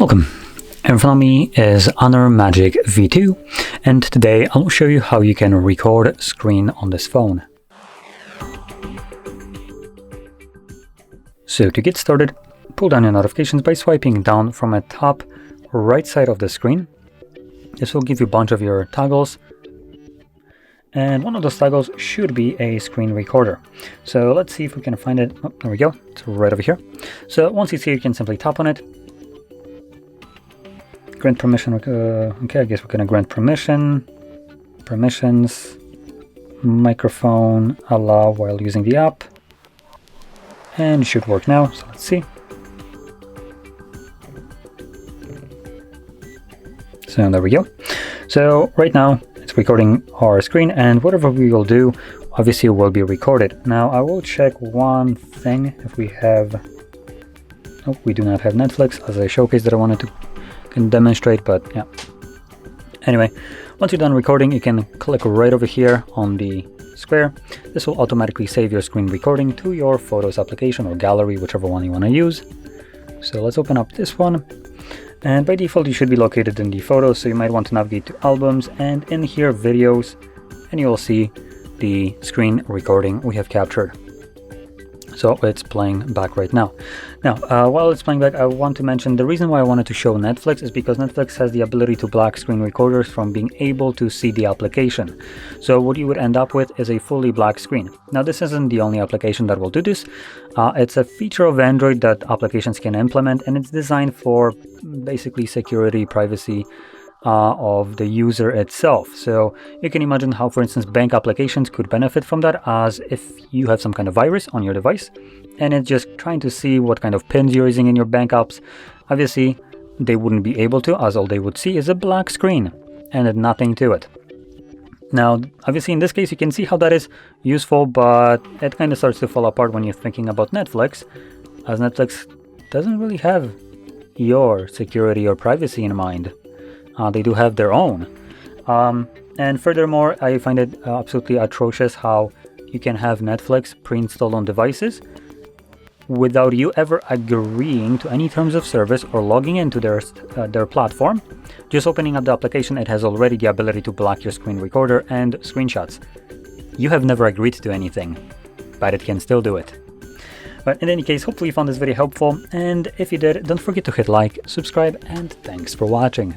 Welcome. In front of me is Honor Magic V2, and today I'll show you how you can record screen on this phone. So to get started, pull down your notifications by swiping down from the top right side of the screen. This will give you a bunch of your toggles, and one of those toggles should be a screen recorder. So let's see if we can find it. Oh, there we go. It's right over here. So once you see it, you can simply tap on it. Grant permission. Okay, I guess we're gonna grant permissions, microphone, allow while using the app, and it should work now. So let's see. So there we go. So right now it's recording our screen, and whatever we will do, obviously will be recorded. Now I will check one thing if we have. Oh, we do not have Netflix as a showcase that I wanted to can demonstrate, but yeah. Anyway, once you're done recording, you can click right over here on the square. This will automatically save your screen recording to your Photos application or gallery, whichever one you want to use. So let's open up this one, and by default you should be located in the Photos, so you might want to navigate to Albums and in here Videos, and you will see the screen recording we have captured. So it's playing back right now. Now, while it's playing back, I want to mention the reason why I wanted to show Netflix is because Netflix has the ability to block screen recorders from being able to see the application. So what you would end up with is a fully black screen. Now, this isn't the only application that will do this. It's a feature of Android that applications can implement, and it's designed for basically security, privacy, of the user itself. So you can imagine how, for instance, bank applications could benefit from that, as if you have some kind of virus on your device and it's just trying to see what kind of pins you're using in your bank apps. Obviously they wouldn't be able to, as all they would see is a black screen and nothing to it. Now obviously in this case you can see how that is useful, but it kind of starts to fall apart when you're thinking about Netflix, as Netflix doesn't really have your security or privacy in mind. They do have their own. And furthermore, I find it absolutely atrocious how you can have Netflix pre-installed on devices without you ever agreeing to any terms of service or logging into their platform. Just opening up the application, it has already the ability to block your screen recorder and screenshots. You have never agreed to anything, but it can still do it. But in any case, hopefully you found this video helpful, and if you did, don't forget to hit like, subscribe, and thanks for watching.